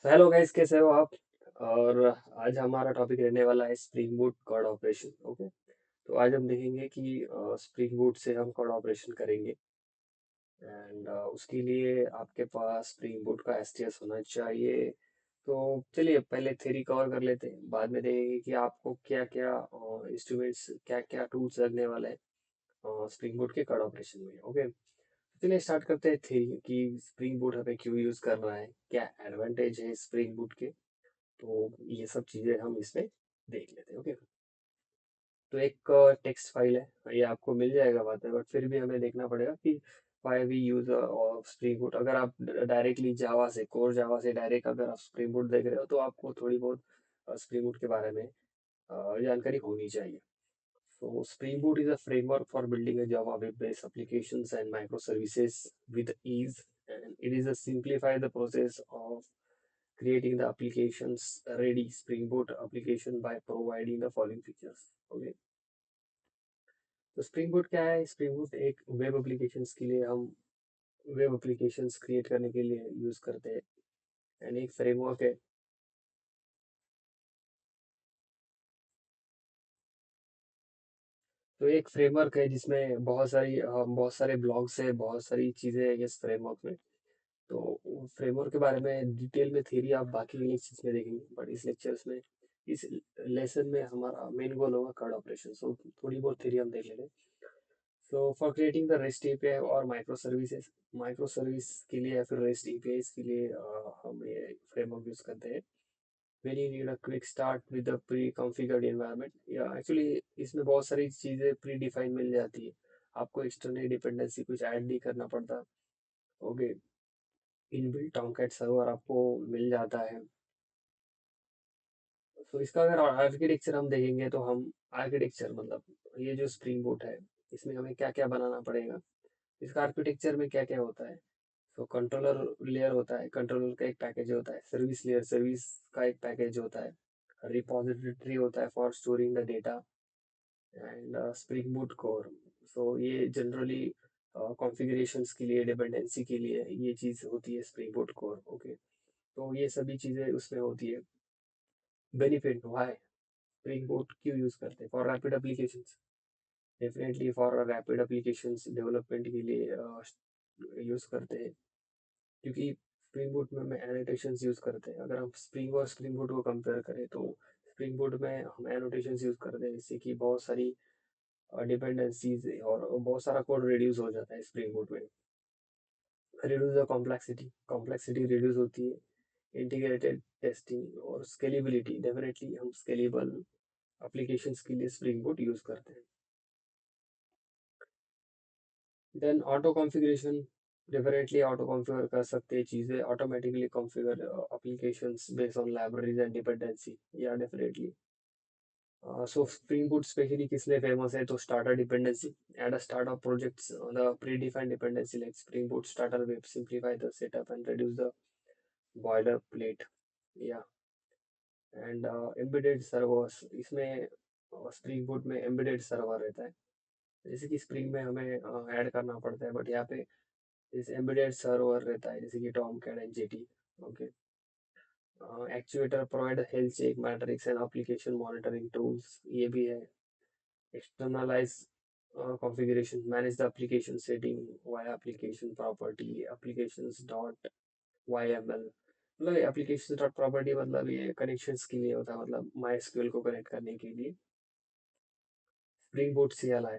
तो hello guys, कैसे हो आप? और आज हमारा टॉपिक रहने वाला है spring Boot CRUD operation. Okay, तो आज हम देखेंगे कि स्प्रिंग बूट से हम कॉर्ड ऑपरेशन करेंगे। एंड उसके लिए आपके पास स्प्रिंग बूट का एसटीएस होना चाहिए। तो चलिए पहले थ्योरी कवर कर लेते हैं, बाद में देखेंगे कि आपको क्या क्या इंस्ट्रूमेंट्स, क्या क्या टूल्स लगने वाले हैं स्प्रिंग बूट के कॉर्ड ऑपरेशन में। ओके, चलिए स्टार्ट करते हैं थ्योरी कि स्प्रिंग बूट हमें क्यों यूज करना है, क्या एडवांटेज है स्प्रिंग बूट के। तो ये सब चीजें हम इसमें देख लेते हैं। ओके, तो एक टेक्स्ट फाइल है, ये आपको मिल जाएगा बाद में, बट फिर भी हमें देखना पड़ेगा कि why we use Spring Boot. अगर आप डायरेक्टली जावा से, कोर जावा से डायरेक्ट अगर आप स्प्रिंग बूट देख रहे हो तो आपको थोड़ी बहुत स्प्रिंग बूट के बारे में जानकारी होनी चाहिए। So Spring Boot is a framework for building a Java web-based applications and microservices with ease, and it is a simplify the process of creating the applications ready Spring Boot application by providing the following features. Okay, तो Spring Boot क्या है? Spring Boot एक web applications के लिए हम web applications create करने के लिए यूज करते हैं, एंड एक फ्रेमवर्क है। तो एक फ्रेमवर्क है जिसमें बहुत सारे ब्लॉग्स है, बहुत सारी चीजें हैं इस फ्रेमवर्क में। तो फ्रेमवर्क के बारे में डिटेल में थ्योरी आप बाकी लेक्चर्स में देखेंगे, बट इस लेक्चर्स में, इस लेसन में हमारा मेन गोल होगा कार्ड ऑपरेशन। सो थोड़ी बहुत थ्योरी हम देख लेते हैं। So for creating the rest API और माइक्रो सर्विस के लिए या फिर रेस्ट एपीआई के लिए हम ये फ्रेमवर्क यूज करते हैं। when you need a quick start with the pre-configured environment, या एक्चुअली इसमें बहुत सारी चीज़ें प्री डिफाइन मिल जाती है, आपको एक्सटर्नल डिपेंडेंसी कुछ ऐड नहीं करना पड़ता। ओके, इनबिल्ट टॉमकैट सर्वर आपको मिल जाता है। तो इसका अगर आर्किटेक्चर हम देखेंगे तो हम आर्किटेक्चर मतलब ये जो स्प्रिंग बूट है, इसमें हमें क्या क्या बनाना पड़ेगा, इसका आर्किटेक्चर में क्या क्या होता है। तो कंट्रोलर लेयर होता है, कंट्रोलर का एक पैकेज होता है। सर्विस लेयर, सर्विस का एक पैकेज होता है। रिपोजिटरी होता है for storing the data, and spring boot core. So ये जनरली कॉन्फ़िगरेशंस के लिए, डिपेंडेंसी के लिए ये चीज़ होती है स्प्रिंग बूट कोर। ओके, तो ये सभी चीज़ें उसमें होती है। बेनिफिट वाई स्प्रिंग बूट क्यों यूज़ करते हैं? For rapid applications, definitely for rapid applications development के लिए यूज़ करते हैं, क्योंकि स्प्रिंग बूट में हम एनोटेशंस यूज़ करते हैं। अगर हम स्प्रिंग और स्प्रिंग बूट को कंपेयर करें तो स्प्रिंग बूट में हम एनोटेशंस यूज़ करते हैं, जिससे कि बहुत सारी डिपेंडेंसीज और बहुत सारा कोड रिड्यूस हो जाता है स्प्रिंग बूट में। Reduce the complexity, complexity reduce होती है। इंटीग्रेटेड टेस्टिंग और स्केलेबिलिटी, डेफिनेटली हम स्केलेबल एप्लीकेशंस के लिए स्प्रिंग बूट यूज़ करते हैं। Then auto configuration, definitely auto configure कर सकते हैं चीज़ें, automatically configure applications based on libraries and dependency, या definitely. So spring boot specially किस लिए फेमस है? तो starter dependency, at a start of projects the pre defined dependency like spring boot starter web simplify the setup and reduce the boiler plate, या and embedded servers. इसमें spring boot में embedded server रहता है, जैसे कि spring में हमें add करना पड़ता है, बट यहाँ पे इस एम्बेडेड सर्वर रहता है, जैसे कि Tomcat and Jetty. Okay, actuator provide health check metrics and application monitoring tools, ये भी है। Externalise configuration, manage the application setting via application property applications dot yml। मतलब applications dot property मतलब ये connections के लिए होता है, मतलब MySQL को कनेक्ट करने के लिए। Spring Boot CLI,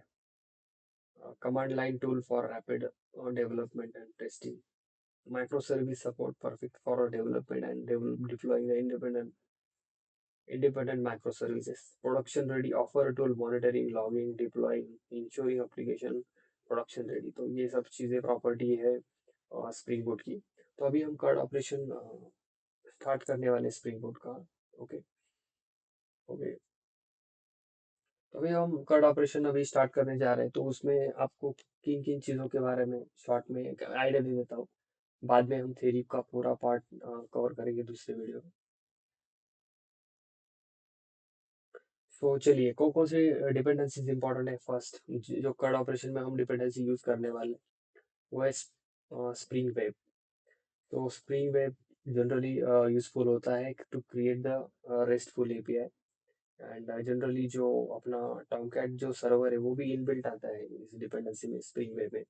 command line tool for rapid development and testing। Microservice support, perfect for development and deploying the independent microservices। Production ready, offer tool monitoring, logging, deploying, ensuring application production ready. तो ये सब चीज़ें property है spring boot की। तो अभी हम card operation start करने वाले स्प्रिंग बूट का। ओके, ओके, तो अभी हम कार्ड ऑपरेशन अभी स्टार्ट करने जा रहे हैं, तो उसमें आपको किन किन चीज़ों के बारे में शॉर्ट में एक आइडिया दे देता हूँ। बाद में हम थ्योरी का पूरा पार्ट कवर करेंगे दूसरे वीडियो में। तो चलिए कौन कौन से डिपेंडेंसीज इंपॉर्टेंट है। फर्स्ट जो कार्ड ऑपरेशन में हम डिपेंडेंसी यूज करने वाले, वो है स्प्रिंग वेब। तो स्प्रिंग वेब जनरली यूजफुल होता है to create the RESTful API. And generally जो अपना टॉमकैट जो सर्वर है वो भी इनबिल्ट आता है इस डिपेंडेंसी में, स्प्रिंग वेब में।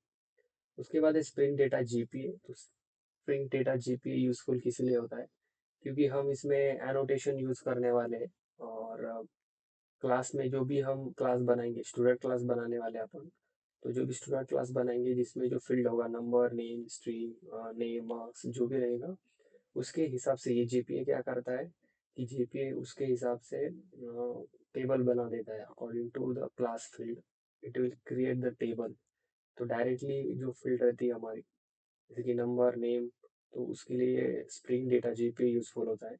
उसके बाद है स्प्रिंग डेटा जीपीए। तो स्प्रिंग डेटा जीपीए यूजफुल किस लिए होता है, क्योंकि हम इसमें एनोटेशन यूज करने वाले हैं। और क्लास में जो भी हम क्लास बनाएंगे, स्टूडेंट क्लास बनाने वाले हैं अपन। तो जो भी स्टूडेंट क्लास बनाएंगे जिसमें जो फील्ड होगा, number, name, stream, name, marks, जो भी रहेगा, उसके हिसाब से ये जीपीए क्या करता है कि जीपीए उसके हिसाब से टेबल बना देता है according to the class field. It will create the table. तो डायरेक्टली जो फील्ड रहती है हमारी, जैसे कि नंबर, नेम, तो उसके लिए स्प्रिंग डेटा जीपीए यूजफुल होता है।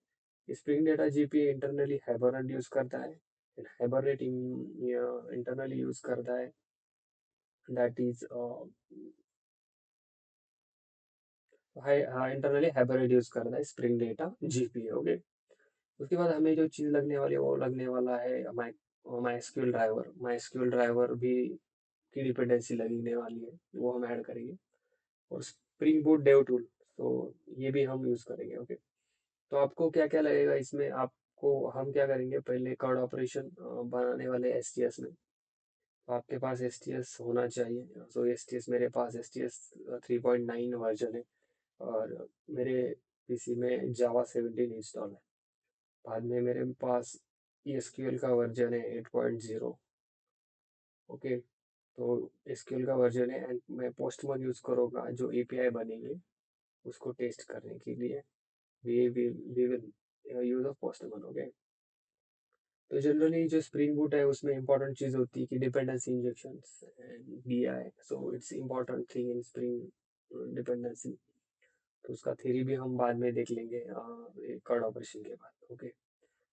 Spring data GPA internally hibernate use करता है। हाइबरनेट इंटरनली यूज करता है, that is internally hibernate use करता है स्प्रिंग डेटा जीपीए। ओके। उसके बाद हमें जो चीज़ लगने वाली है वो लगने वाला है my SQL driver. My SQL driver भी की डिपेंडेंसी लगने वाली है, वो हम ऐड करेंगे। और स्प्रिंग बूट डेव टूल, तो ये भी हम यूज़ करेंगे। ओके। तो आपको क्या क्या लगेगा इसमें, आपको हम क्या करेंगे, पहले कार्ड ऑपरेशन बनाने वाले एसटीएस में। तो आपके पास एसटीएस होना चाहिए। सो एसटीएस, मेरे पास एसटीएस 3.9 वर्जन है। और मेरे पीसी में जावा 17 इंस्टॉल है। बाद में मेरे पास एसक्यूएल का वर्जन है 8.0। ओके। तो एसक्यूएल का वर्जन है एंड मैं पोस्टमन यूज़ करूँगा जो एपीआई बनेंगे उसको टेस्ट करने के लिए। We will use of Postman. Okay. तो जनरली जो स्प्रिंग बूट है उसमें इंपॉर्टेंट चीज़ होती है कि dependency injection and DI. So it's important thing in Spring dependency. तो उसका थ्योरी भी हम बाद में देख लेंगे कर्ड ऑपरेशन के बाद। Okay.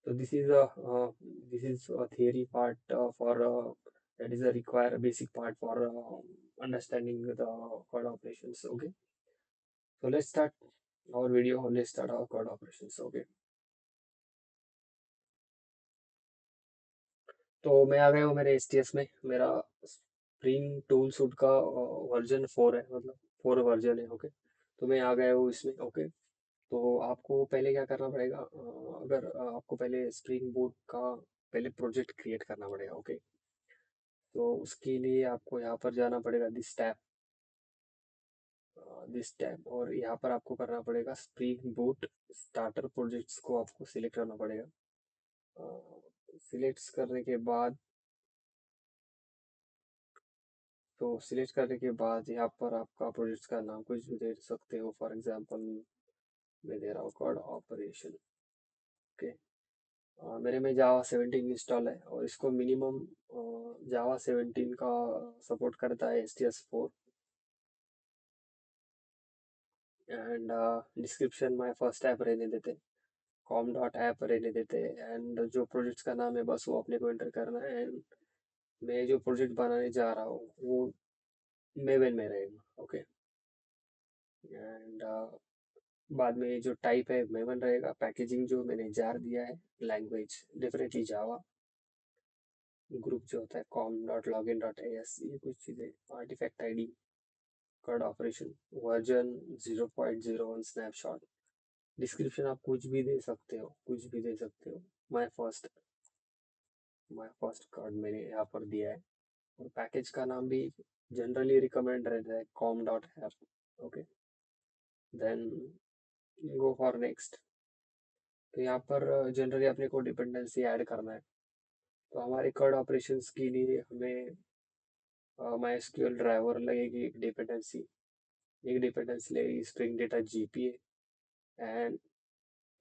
So this is a theory part for that is a require basic part for understanding the code operations. Okay. So let's start our video. Let's start our code operations. Okay. तो मैं आ गया हूँ मेरे STS में। मेरा spring tool suit का version 4 है, मतलब 4 वर्जन है। ओके। तो मैं आ गया हूँ इसमें। ओके। तो आपको पहले क्या करना पड़ेगा, अगर आपको पहले स्प्रिंग बूट का पहले प्रोजेक्ट क्रिएट करना पड़ेगा। ओके। तो उसके लिए आपको यहाँ पर जाना पड़ेगा दिस टैब और यहाँ पर आपको करना पड़ेगा स्प्रिंग बूट स्टार्टर प्रोजेक्ट्स को आपको सिलेक्ट करना पड़ेगा। सिलेक्ट करने के बाद, तो सिलेक्ट करने के बाद यहाँ पर आपका प्रोजेक्ट का नाम कुछ भी दे सकते हो। फॉर एग्जांपल मैं दे रहा हूँ कोड ऑपरेशन। ओके। मेरे में जावा 17 इंस्टॉल है और इसको मिनिमम जावा 17 का सपोर्ट करता है STS4। एंड डिस्क्रिप्शन में फर्स्ट ऐप रहने देते, कॉम डॉट ऐप रहने देते। एंड जो प्रोजेक्ट्स का नाम है बस वो अपने को एंटर करना है। एंड मैं जो प्रोजेक्ट बनाने जा रहा हूँ वो मेवन में रहेगा। ओके। एंड बाद में जो टाइप है मेवन रहेगा। पैकेजिंग जो मैंने जार दिया है, लैंग्वेज डेफिनेटली जावा। ग्रुप जो होता है com dot log in dot S, ये कुछ चीज़ें। Artifact ID, CRUD operation, version 0.01 snapshot. Description आप कुछ भी दे सकते हो, कुछ भी दे सकते हो। My first my first card मैंने यहाँ पर दिया है। और पैकेज का नाम भी जनरली रिकमेंड रहता है com dot app. Okay. Then go for next. तो यहाँ पर जनरली अपने को डिपेंडेंसी ऐड करना है। तो हमारे कर्ड ऑपरेशंस के लिए हमें माई एसक्यूएल ड्राइवर लगेगी एक डिपेंडेंसी लगेगी स्प्रिंग डेटा जीपीए एंड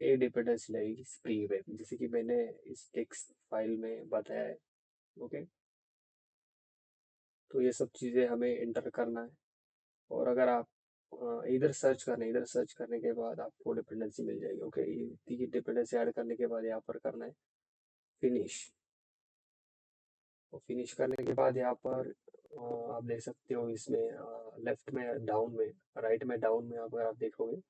एक डिपेंडेंसी लगेगी स्प्रिंग वेब, जैसे कि मैंने इस टेक्स्ट फाइल में बताया है। ओके। तो ये सब चीज़ें हमें इंटर करना है। और अगर आप इधर सर्च करने के बाद आपको डिपेंडेंसी मिल जाएगी। ओके। ये डिपेंडेंसी ऐड करने के बाद यहाँ पर करना है फिनिश। और फिनिश करने के बाद यहाँ पर आप देख सकते हो इसमें लेफ्ट में डाउन में, राइट में डाउन में अगर आप देखोगे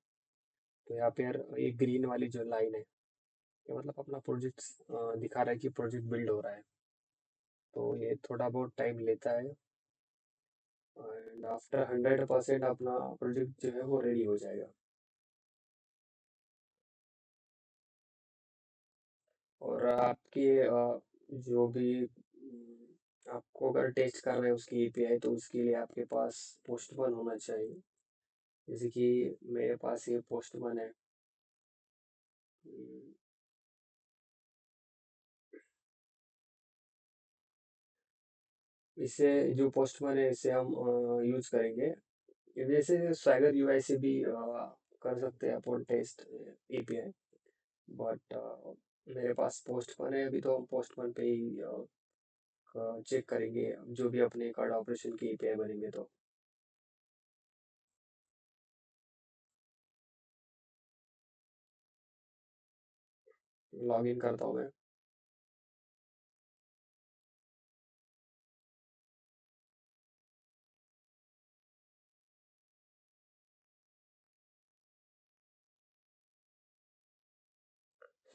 तो यहाँ पे यार ये ग्रीन वाली जो लाइन है, ये मतलब अपना प्रोजेक्ट दिखा रहा है कि प्रोजेक्ट बिल्ड हो रहा है। तो ये थोड़ा बहुत टाइम लेता है एंड आफ्टर 100% अपना प्रोजेक्ट जो है वो रेडी हो जाएगा। और आपके जो भी आपको अगर टेस्ट करना है उसकी एपीआई, तो उसके लिए आपके पास पोस्टमैन होना चाहिए। जैसे कि मेरे पास ये पोस्टमैन है। हम्म, इसे जो पोस्टमैन है इसे हम यूज करेंगे। ये जैसे स्वैगर यूआई से भी कर सकते हैं अपन टेस्ट एपीआई, बट मेरे पास पोस्टमैन है अभी, तो हम पोस्टमैन पे ही चेक करेंगे जो भी अपने कार्ड ऑपरेशन की एपीआई बनेंगे तो। लॉग इन करता हूँ मैं।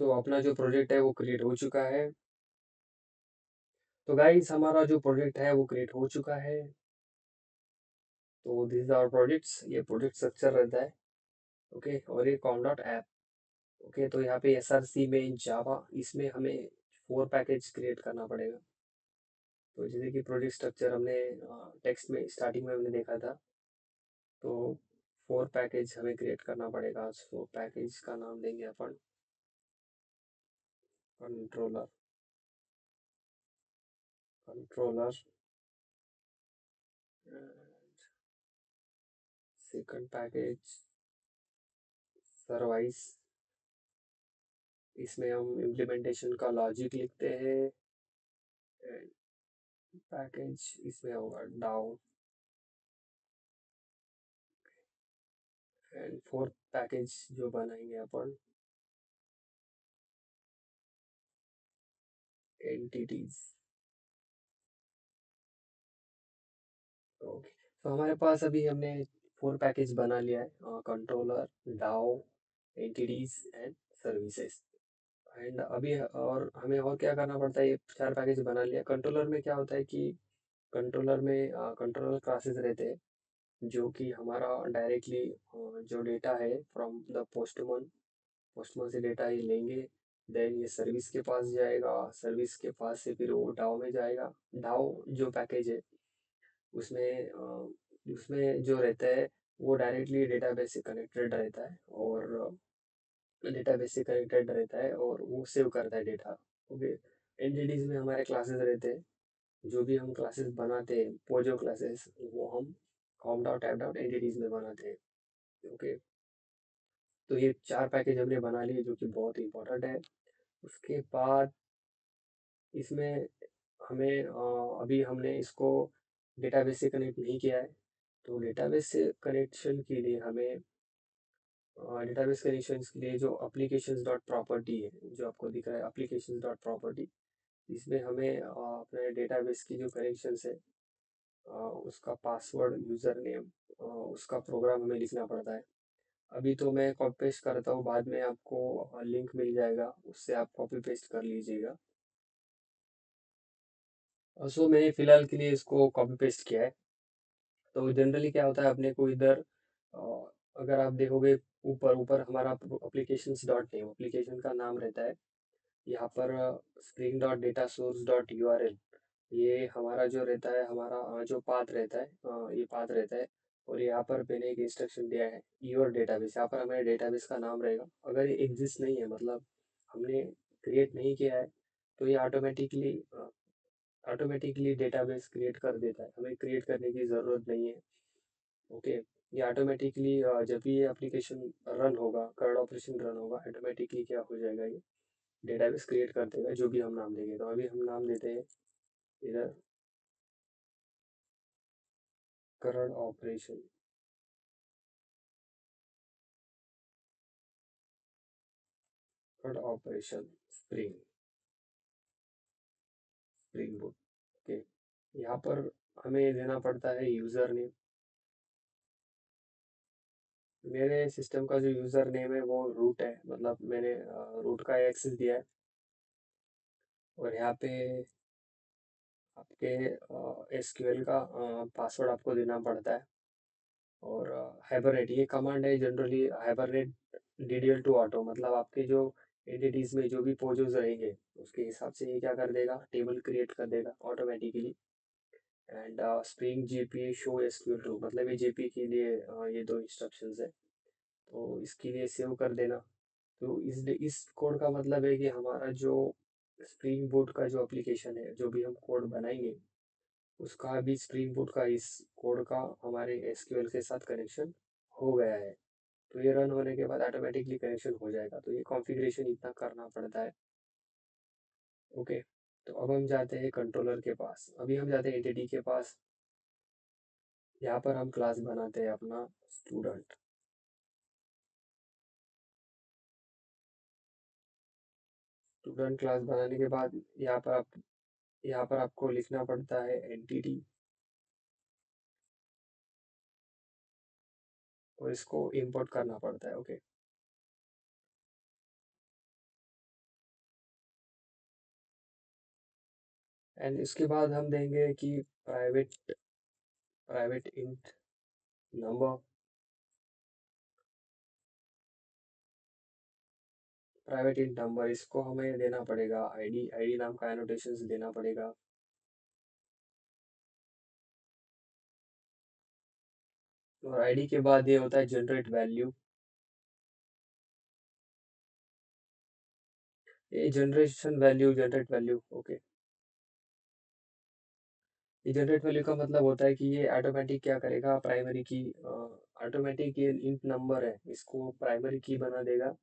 तो अपना जो प्रोजेक्ट है वो क्रिएट हो चुका है। तो गाइस हमारा जो प्रोजेक्ट है वो क्रिएट हो चुका है। तो दिस आवर प्रोजेक्ट्स, ये प्रोजेक्ट स्ट्रक्चर रहता है। ओके, और ये कॉम डॉट ऐप। ओके, तो यहाँ पे एसआरसी में जावा, इसमें हमें 4 पैकेज क्रिएट करना पड़ेगा। तो जैसे कि प्रोजेक्ट स्ट्रक्चर हमने टेक्स्ट में स्टार्टिंग में हमने देखा था, तो 4 पैकेज हमें क्रिएट करना पड़ेगा। सो पैकेज का नाम देंगे अपन controller. Controller second package service, इसमें हम इम्प्लीमेंटेशन का लॉजिक लिखते हैं। एंड पैकेज इसमें होगा डाउ। एंड फोर्थ पैकेज जो बनाएंगे अपन एंटिटीज। ओके, तो हमारे पास अभी हमने 4 पैकेज बना लिया है, कंट्रोलर, डाउ, एंटिटीज एंड सर्विसेज। एंड अभी और हमें और क्या करना पड़ता है, ये 4 पैकेज बना लिया। कंट्रोलर में क्या होता है कि कंट्रोलर में कंट्रोलर क्लासेस रहते हैं जो कि हमारा डायरेक्टली जो डेटा है फ्रॉम द पोस्टमैन, पोस्टमैन से डेटा ये लेंगे। देन ये सर्विस के पास जाएगा, सर्विस के पास से फिर वो डाओ में जाएगा। डाओ जो पैकेज है उसमें उसमें जो रहता है वो डायरेक्टली डेटाबेस से कनेक्टेड रहता है, और डेटाबेस से कनेक्टेड रहता है और वो सेव करता है डेटा। ओके, एंटिटीज में हमारे क्लासेस रहते हैं। जो भी हम क्लासेस बनाते हैं, वो जो क्लासेस वो हम com dot app dot entities में बनाते हैं। ओके, तो ये 4 पैकेज हमने बना लिए जो कि बहुत इंपॉर्टेंट है। उसके बाद इसमें हमें अभी हमने इसको डेटाबेस से कनेक्ट नहीं किया है। तो डेटाबेस से कनेक्शन के लिए हमें डेटाबेस कनेक्शन के लिए जो applications डॉट प्रॉपर्टी है, जो आपको दिख रहा है applications डॉट प्रॉपर्टी, इसमें हमें अपने डेटाबेस की जो कनेक्शन है उसका पासवर्ड, यूजर नेम, उसका प्रोग्राम हमें लिखना पड़ता है। अभी तो मैं कॉपी पेस्ट करता हूँ, बाद में आपको लिंक मिल जाएगा, उससे आप कॉपी पेस्ट कर लीजिएगा। सो मैंने फिलहाल के लिए इसको कॉपी पेस्ट किया है। तो जनरली क्या होता है अपने को इधर अगर आप देखोगे ऊपर ऊपर हमारा एप्लीकेशंस डॉट नेम, एप्लीकेशन का नाम रहता है। यहाँ पर spring dot data source dot URL, ये हमारा जो रहता है, हमारा जो पाथ रहता है, ये पाथ रहता है। और यहाँ पर मैंने एक इंस्ट्रक्शन दिया है योर डेटाबेस, यहाँ पर हमारे डेटाबेस का नाम रहेगा। अगर ये एग्जिस्ट नहीं है, मतलब हमने क्रिएट नहीं किया है, तो ये ऑटोमेटिकली डेटाबेस क्रिएट कर देता है, हमें क्रिएट करने की ज़रूरत नहीं है। ओके, ये ऑटोमेटिकली जब भी ये एप्लीकेशन रन होगा, कर्ड ऑपरेशन रन होगा, ऑटोमेटिकली क्या हो जाएगा, ये डेटाबेस क्रिएट कर देगा जो भी हम नाम देंगे। तो अभी हम नाम देते हैं इधर CRUD operation, CRUD operation Spring, Spring Boot. Okay, यहाँ पर हमें देना पड़ता है यूज़र नेम। मेरे सिस्टम का जो यूज़र नेम है वो रूट है, मतलब मैंने रूट का एक्सेस दिया है। और यहाँ पे आपके एसक्यूएल का पासवर्ड आपको देना पड़ता है। और हाइबरनेट ये कमांड है generally, Hibernate DDL to auto, मतलब आपके जो एंटिटीज में जो भी पोजोज रहेंगे उसके हिसाब से ये क्या कर देगा, टेबल क्रिएट कर देगा automatically. And Spring JPA show SQL true, मतलब ये जीपी के लिए ये दो इंस्ट्रक्शंस है, तो इसके लिए सेव कर देना। तो इस कोड का मतलब है कि हमारा जो स्प्रिंग बूट का जो एप्लीकेशन है, जो भी हम कोड बनाएंगे उसका भी स्प्रिंग बूट का इस कोड का हमारे एसक्यूएल के साथ कनेक्शन हो गया है। तो ये रन होने के बाद ऑटोमेटिकली कनेक्शन हो जाएगा, तो ये कॉन्फ़िगरेशन इतना करना पड़ता है। ओके, तो अब हम जाते हैं कंट्रोलर के पास, अभी हम जाते हैं एंटिटी के पास। यहाँ पर हम क्लास बनाते हैं अपना स्टूडेंट। स्टूडेंट क्लास बनाने के बाद यहाँ पर आपको लिखना पड़ता है एंटिटी, और इसको इंपोर्ट करना पड़ता है। ओके, एंड इसके बाद हम देंगे कि private private int number, private int number इसको हमें देना पड़ेगा आईडी, आईडी नाम का एनोटेशंस देना पड़ेगा। और आईडी के बाद ये होता है ये जनरेट वैल्यू। ओके, ये जनरेट वैल्यू का मतलब होता है कि ये ऑटोमेटिक क्या करेगा, प्राइमरी की ऑटोमेटिक ये इंट नंबर है इसको प्राइमरी की बना देगा,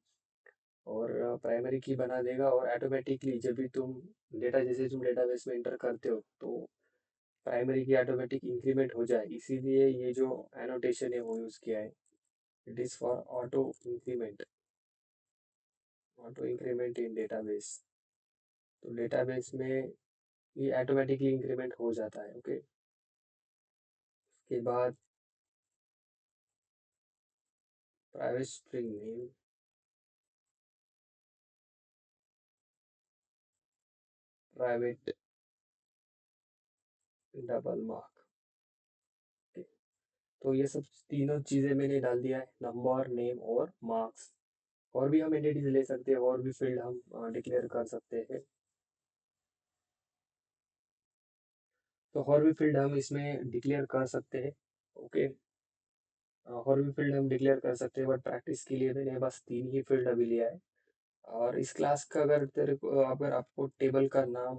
और प्राइमरी की बना देगा, और ऑटोमेटिकली जब भी तुम डेटा, जैसे तुम डेटाबेस में इंटर करते हो तो प्राइमरी की ऑटोमेटिक इंक्रीमेंट हो जाए, इसीलिए ये जो एनोटेशन है वो यूज़ किया है। It is for auto increment in database. तो डेटाबेस में ये ऑटोमेटिकली इंक्रीमेंट हो जाता है। ओके, उसके बाद private string name, private double mark. तो ये सब तीनों चीज़ें मैंने डाल दिया है, नंबर, नेम और मार्क्स। और भी हम एंटिटीज ले सकते हैं, और भी फील्ड हम डिक्लेयर कर सकते हैं। तो और भी फील्ड हम इसमें डिक्लेयर कर सकते हैं। ओके, और भी फील्ड हम डिक्लेयर कर सकते हैं, बट प्रैक्टिस के लिए मैंने बस तीन ही फील्ड अभी लिया है। और इस क्लास का अगर तेरे को, अगर आपको टेबल का नाम